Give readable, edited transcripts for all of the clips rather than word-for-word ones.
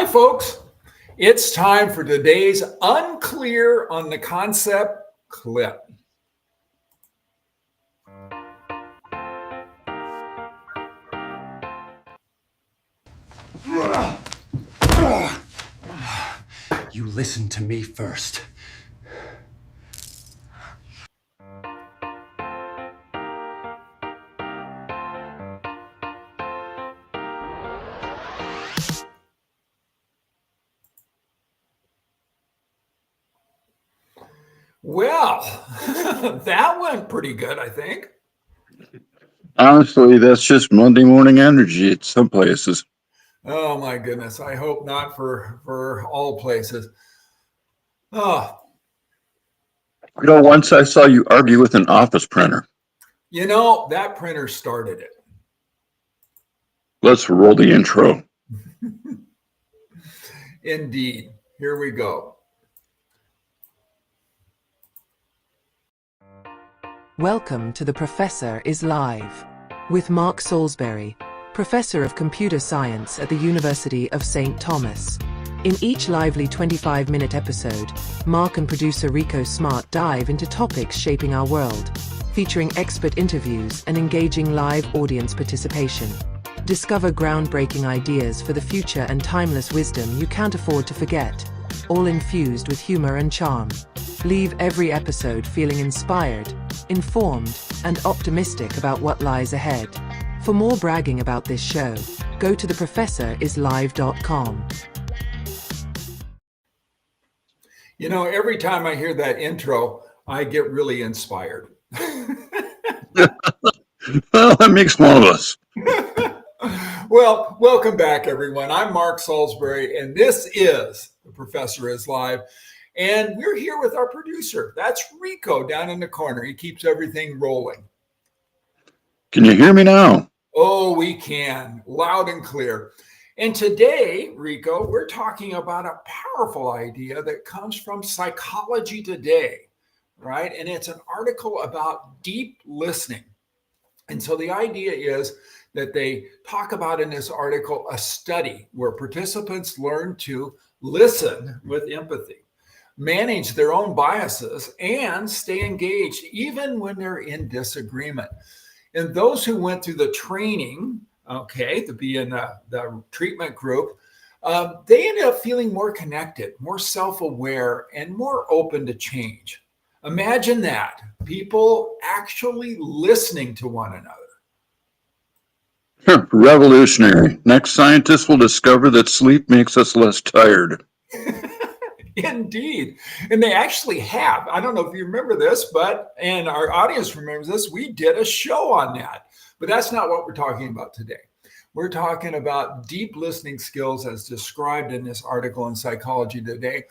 Hi, folks. It's time for today's Unclear on the Concept clip. You listen to me first. Well, that went pretty good, I think. Honestly, that's just Monday morning energy at some places. Oh my goodness. I hope not for all places. Oh, Once I saw you argue with an office printer. that printer started it. Let's roll the intro. Indeed. Here we go. Welcome to The Professor is Live with Mark Salisbury, Professor of Computer Science at the University of St. Thomas. In each lively 25-minute episode, Mark and producer Rikko Smart dive into topics shaping our world, featuring expert interviews and engaging live audience participation. Discover groundbreaking ideas for the future and timeless wisdom you can't afford to forget, all infused with humor and charm. Leave every episode feeling inspired, informed, and optimistic about what lies ahead. For more bragging about this show, go to theprofessorislive.com. Every time I hear that intro, I get really inspired. Well, that makes one of us. Well, welcome back, everyone. I'm Mark Salisbury, and this is The Professor is Live. And we're here with our producer. That's Rikko down in the corner. He keeps everything rolling. Can you hear me now? Oh, we can. Loud and clear. And today, Rikko, we're talking about a powerful idea that comes from Psychology Today, right? And it's an article about deep listening. And so the idea is that they talk about in this article a study where participants learn to listen with empathy, manage their own biases, and stay engaged even when they're in disagreement. And those who went through the training, to be in the treatment group, they ended up feeling more connected, more self-aware, and more open to change. Imagine that, people actually listening to one another. Revolutionary. Next, scientists will discover that sleep makes us less tired. Indeed. And they actually have. I don't know if you remember this, and our audience remembers this, we did a show on that. But that's not what we're talking about today. We're talking about deep listening skills as described in this article in Psychology Today.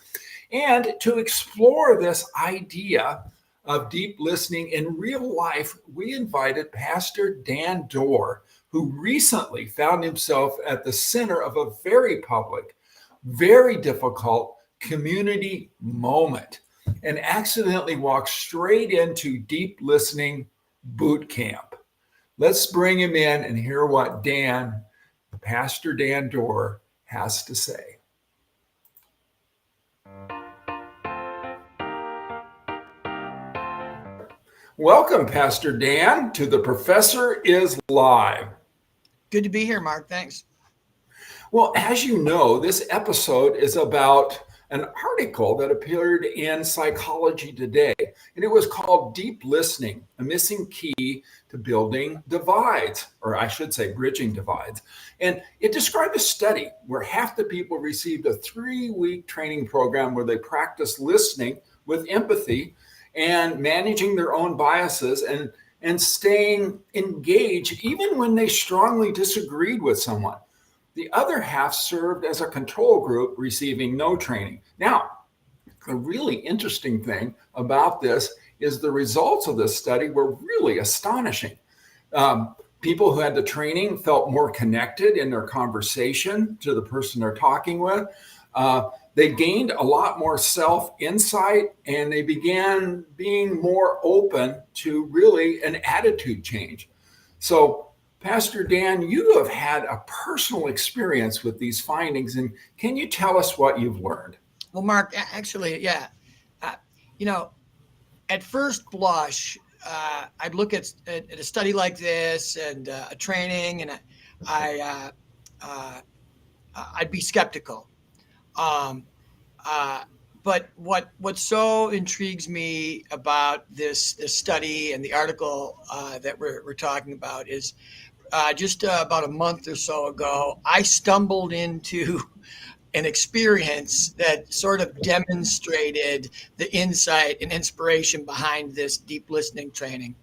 And to explore this idea of deep listening in real life, we invited Pastor Dan Doerrer, who recently found himself at the center of a very public, very difficult community moment and accidentally walked straight into deep listening boot camp. Let's bring him in and hear what Pastor Dan Doerrer, has to say. Welcome, Pastor Dan, to The Professor is Live. Good to be here, Mark. Thanks. Well, as you know, this episode is about an article that appeared in Psychology Today, and it was called Deep Listening, a Missing Key to Building Divides, or I should say bridging divides. And it described a study where half the people received a 3-week training program where they practiced listening with empathy and managing their own biases and staying engaged even when they strongly disagreed with someone. The other half served as a control group, receiving no training. Now, the really interesting thing about this is the results of this study were really astonishing. People who had the training felt more connected in their conversation to the person they're talking with. They gained a lot more self-insight, and they began being more open to really an attitude change. So Pastor Dan, you have had a personal experience with these findings, and can you tell us what you've learned? Well, Mark, actually, yeah. Uh, you know, at first blush, I'd look at a study like this and a training, and I I'd be skeptical. Um, uh, but what so intrigues me about this study and the article that we're talking about is just about a month or so ago, I stumbled into an experience that sort of demonstrated the insight and inspiration behind this deep listening training.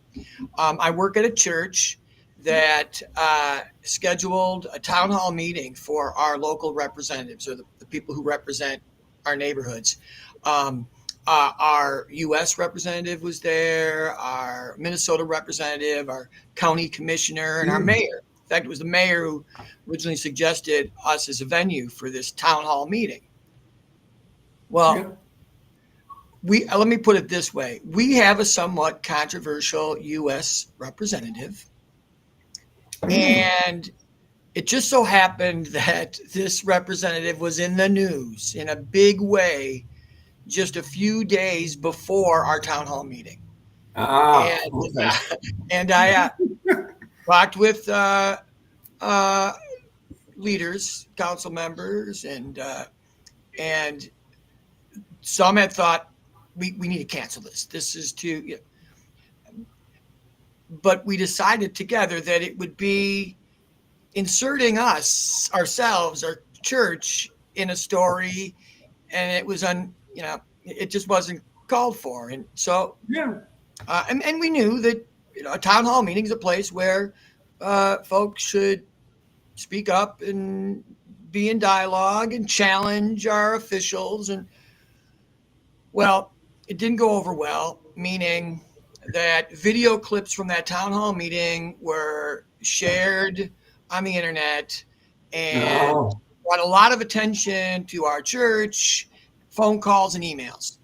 I work at a church that scheduled a town hall meeting for our local representatives, or the people who represent our neighborhoods. Our U.S. representative was there, our Minnesota representative, our county commissioner, and our mayor. In fact, it was the mayor who originally suggested us as a venue for this town hall meeting. Well, let me put it this way. We have a somewhat controversial U.S. representative, and it just so happened that this representative was in the news in a big way just a few days before our town hall meeting. And I talked with leaders, council members, and some had thought we need to cancel this. This is too. But we decided together that it would be inserting ourselves, our church, in a story, and it was it just wasn't called for, and so and we knew that a town hall meeting is a place where folks should speak up and be in dialogue and challenge our officials. And well, it didn't go over well, meaning that video clips from that town hall meeting were shared on the internet and brought a lot of attention to our church, phone calls and emails.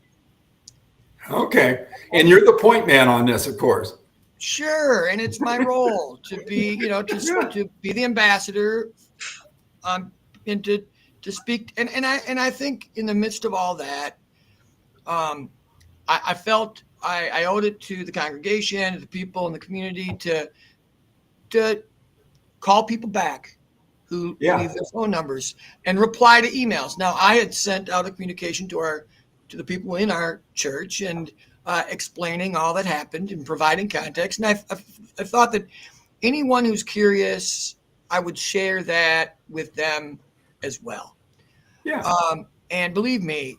Okay. And you're the point man on this, of course. Sure. And it's my role to be, to be the ambassador, and to speak. And I think in the midst of all that, I felt I owed it to the congregation, to the people in the community to call people back who leave their phone numbers and reply to emails. Now, I had sent out a communication to the people in our church and explaining all that happened and providing context. And I thought that anyone who's curious, I would share that with them as well. Yeah. And believe me,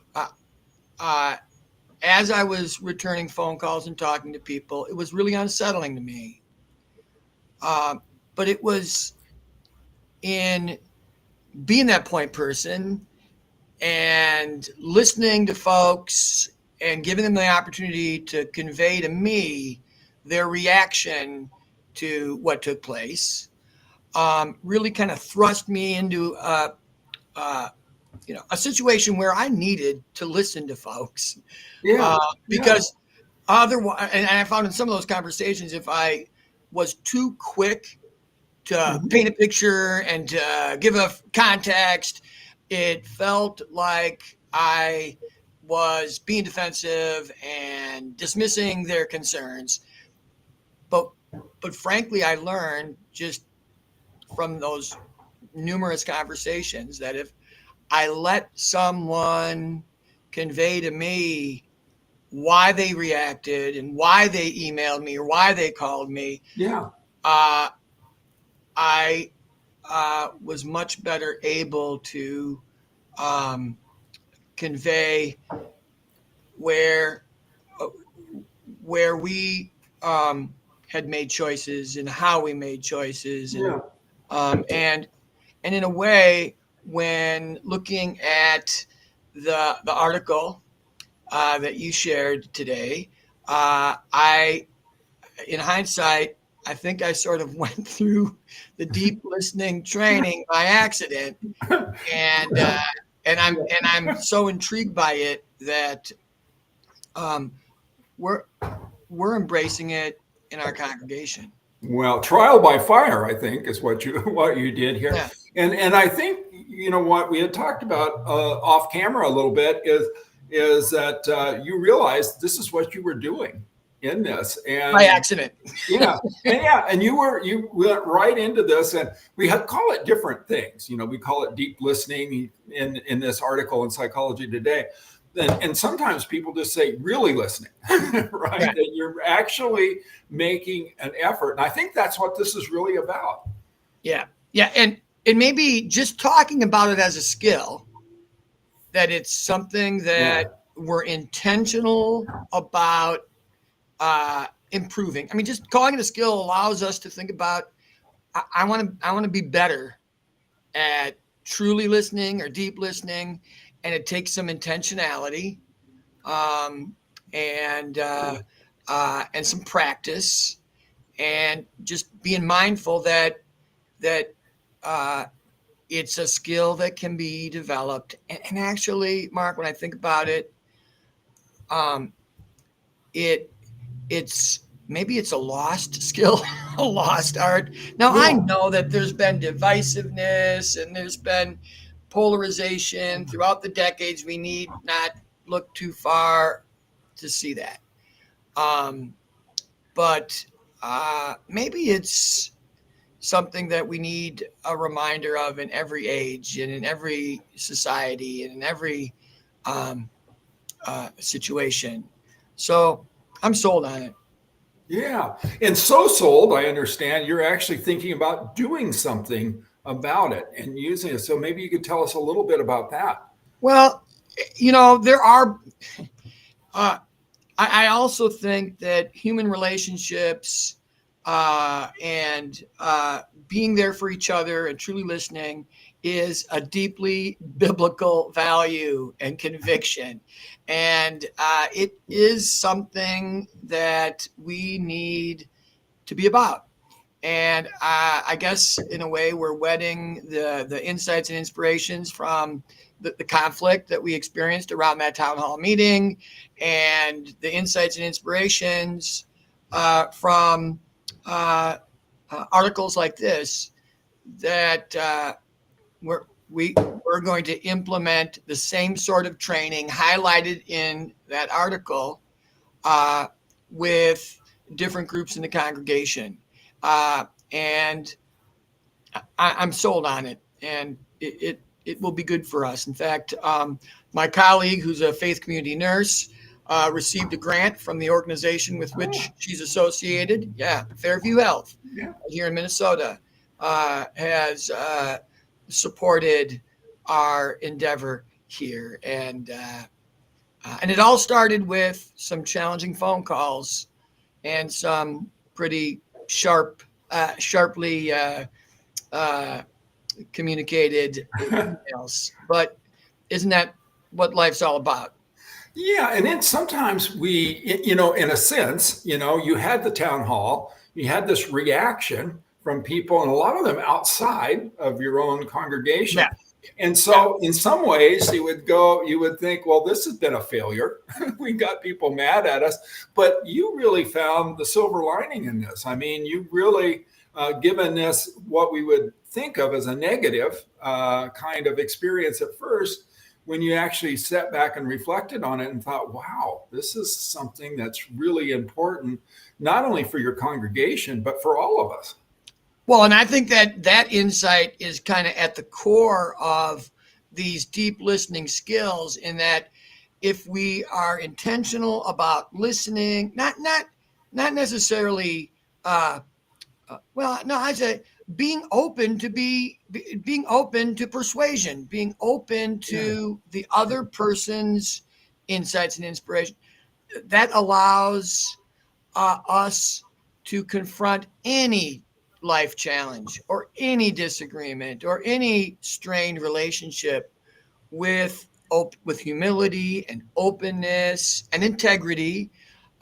as I was returning phone calls and talking to people, it was really unsettling to me. But it was in being that point person and listening to folks and giving them the opportunity to convey to me their reaction to what took place, really kind of thrust me into a situation where I needed to listen to folks. Because otherwise, and I found in some of those conversations, if I was too quick to paint a picture and to give a context, it felt like I was being defensive and dismissing their concerns. But frankly, I learned just from those numerous conversations that if I let someone convey to me why they reacted and why they emailed me or why they called me, I was much better able to convey where we had made choices and how we made choices, and in a way, when looking at the article that you shared today, in hindsight, I think I sort of went through the deep listening training by accident, and I'm so intrigued by it that we're embracing it in our congregation. Well, trial by fire, I think, is what you did here. Yeah. And I think, what we had talked about off camera a little bit is that you realized this is what you were doing in this. And By accident. and you went right into this, and we had call it different things. We call it deep listening in this article in Psychology Today. And sometimes people just say really listening, right? Yeah. That you're actually making an effort. And I think that's what this is really about. Yeah. Yeah. And maybe just talking about it as a skill, that it's something that we're intentional about improving. I mean, just calling it a skill allows us to think about, I want to be better at truly listening or deep listening. And it takes some intentionality and some practice, and just being mindful that it's a skill that can be developed. And actually, Mark, when I think about it, it's maybe it's a lost skill, a lost art. Now, I know that there's been divisiveness and there's been polarization throughout the decades. We need not look too far to see that. But maybe it's something that we need a reminder of in every age and in every society and in every situation. So I'm sold on it. Yeah. And so sold, I understand you're actually thinking about doing something about it and using it. So maybe you could tell us a little bit about that. Well, there are, I also think that human relationships and being there for each other and truly listening is a deeply biblical value and conviction. And it is something that we need to be about. And I guess in a way we're wedding the insights and inspirations from the conflict that we experienced around that town hall meeting, and the insights and inspirations from articles like this, that we're going to implement the same sort of training highlighted in that article with different groups in the congregation. And I'm sold on it, and it will be good for us. In fact, my colleague, who's a faith community nurse, received a grant from the organization with which she's associated. Yeah, Fairview Health here in Minnesota has supported our endeavor here, and it all started with some challenging phone calls and some pretty sharply communicated emails. But isn't that what life's all about? Yeah. And then sometimes we, in a sense, you had the town hall, you had this reaction from people, and a lot of them outside of your own congregation. Yeah. And so in some ways you would think, well, this has been a failure. We got people mad at us, but you really found the silver lining in this. I mean, you really given this what we would think of as a negative kind of experience at first, when you actually sat back and reflected on it and thought, wow, this is something that's really important, not only for your congregation, but for all of us. Well, and I think that insight is kind of at the core of these deep listening skills, in that if we are intentional about listening, not necessarily, I'd say being open to persuasion, being open to the other person's insights and inspiration, that allows us to confront any life challenge or any disagreement or any strained relationship with humility and openness and integrity,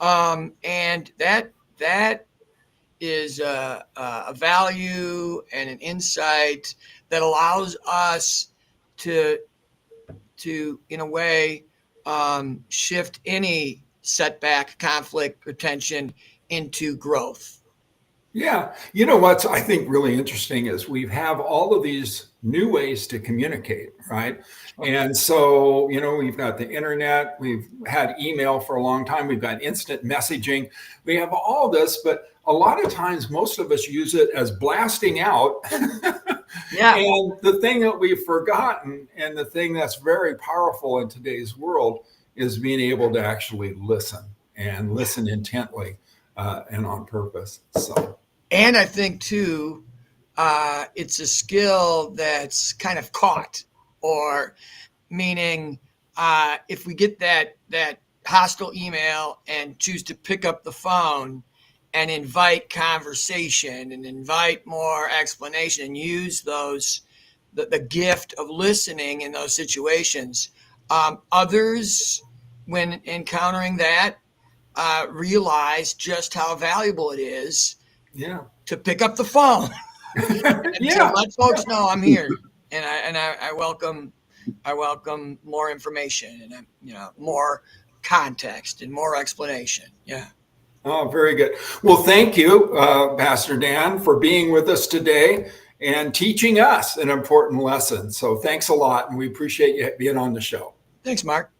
and that is a value and an insight that allows us to in a way shift any setback, conflict, or tension into growth. Yeah. You know what's I think really interesting is we have all of these new ways to communicate, right? And so, we've got the internet, we've had email for a long time, we've got instant messaging, we have all this, but a lot of times most of us use it as blasting out. Yeah. And the thing that we've forgotten, and the thing that's very powerful in today's world, is being able to actually listen and listen intently and on purpose. So. And I think too, it's a skill that's kind of caught, or meaning if we get that hostile email and choose to pick up the phone and invite conversation and invite more explanation and use the gift of listening in those situations. Others, when encountering that, realize just how valuable it is to pick up the phone and to let folks know I'm here, and I welcome more information and more context and more explanation. Yeah. Oh, very good. Well, thank you, Pastor Dan, for being with us today and teaching us an important lesson. So thanks a lot, and we appreciate you being on the show. Thanks, Mark.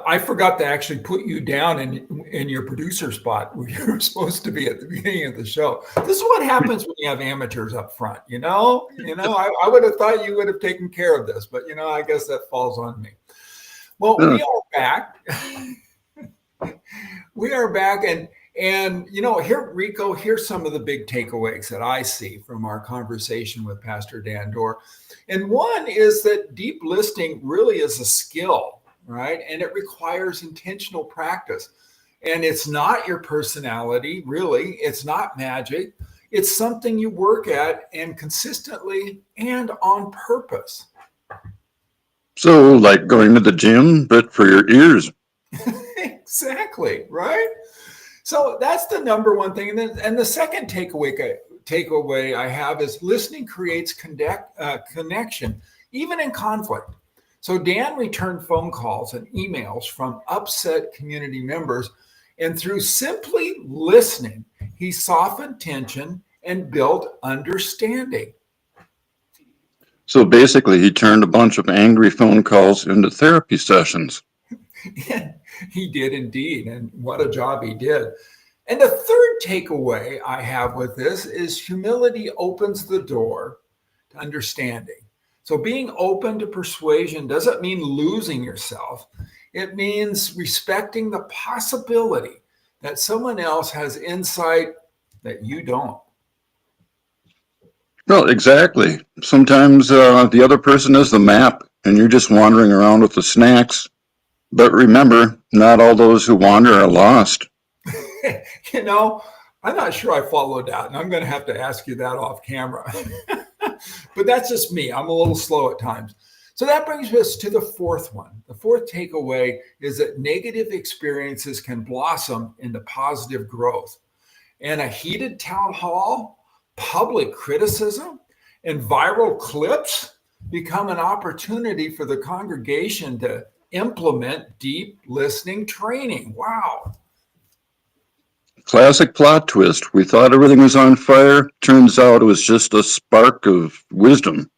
I forgot to actually put you down in your producer spot where you were supposed to be at the beginning of the show. This is what happens when you have amateurs up front. I would have thought you would have taken care of this, but I guess that falls on me. Well, we are back. We are back, and here, Rikko, here's some of the big takeaways that I see from our conversation with Pastor Dan Doerrer. And one is that deep listening really is a skill, right? And it requires intentional practice. And it's not your personality, really. It's not magic. It's something you work at, and consistently and on purpose. So, like going to the gym, but for your ears. Exactly, right? So that's the number one thing. And the second takeaway I have is listening creates connection, even in conflict. So Dan returned phone calls and emails from upset community members, and through simply listening, he softened tension and built understanding. So basically, he turned a bunch of angry phone calls into therapy sessions. He did indeed, and what a job he did. And the third takeaway I have with this is humility opens the door to understanding. So being open to persuasion doesn't mean losing yourself. It means respecting the possibility that someone else has insight that you don't. Well, exactly. Sometimes the other person is the map, and you're just wandering around with the snacks. But remember, not all those who wander are lost. I'm not sure I followed that, and I'm going to have to ask you that off camera. But that's just me. I'm a little slow at times. So that brings us to the fourth one. The fourth takeaway is that negative experiences can blossom into positive growth. And a heated town hall, public criticism, and viral clips become an opportunity for the congregation to implement deep listening training. Wow. Classic plot twist. We thought everything was on fire. Turns out it was just a spark of wisdom.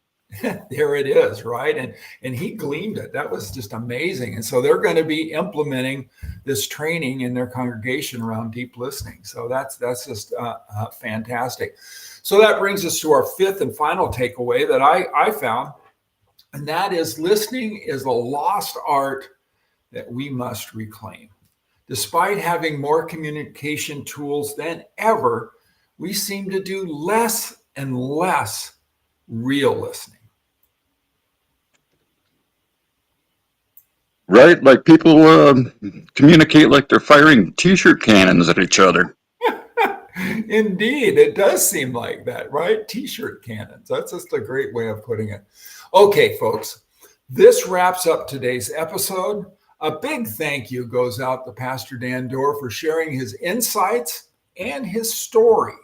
There it is, right? And he gleamed it. That was just amazing. And so they're going to be implementing this training in their congregation around deep listening. So that's just fantastic. So that brings us to our fifth and final takeaway that I found, and that is listening is a lost art that we must reclaim. Despite having more communication tools than ever, we seem to do less and less real listening. Right? Like people communicate like they're firing t-shirt cannons at each other. Indeed, it does seem like that, right? T-shirt cannons. That's just a great way of putting it. Okay, folks, this wraps up today's episode. A big thank you goes out to Pastor Dan Doerrer for sharing his insights and his story.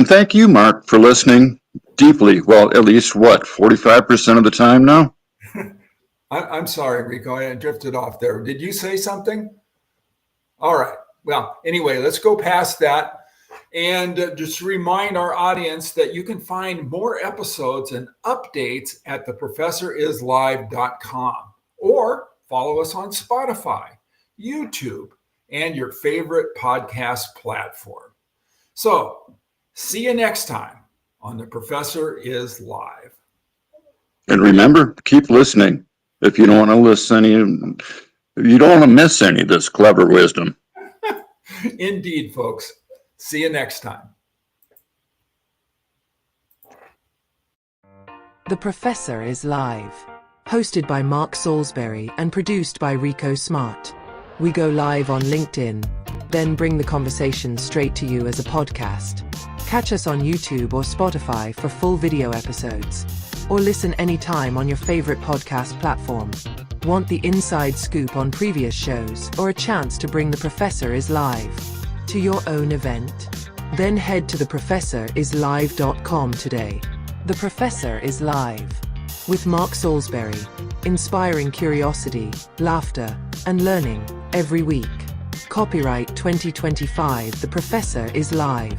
And thank you, Mark, for listening deeply. Well, at least 45% of the time now? I'm sorry, Rikko, I drifted off there. Did you say something? All right. Well, anyway, let's go past that. And just remind our audience that you can find more episodes and updates at theprofessorislive.com, or follow us on Spotify, YouTube, and your favorite podcast platform. So, see you next time on The Professor is Live. And remember, keep listening if you don't want to miss any of this clever wisdom. Indeed, folks. See you next time. The Professor is Live. Hosted by Mark Salisbury and produced by Rikko Smart. We go live on LinkedIn, then bring the conversation straight to you as a podcast. Catch us on YouTube or Spotify for full video episodes. Or listen anytime on your favorite podcast platform. Want the inside scoop on previous shows or a chance to bring The Professor is Live to your own event? Then head to theprofessorislive.com today. The Professor is Live with Mark Salisbury, inspiring curiosity, laughter, and learning every week. Copyright 2025. The Professor is Live.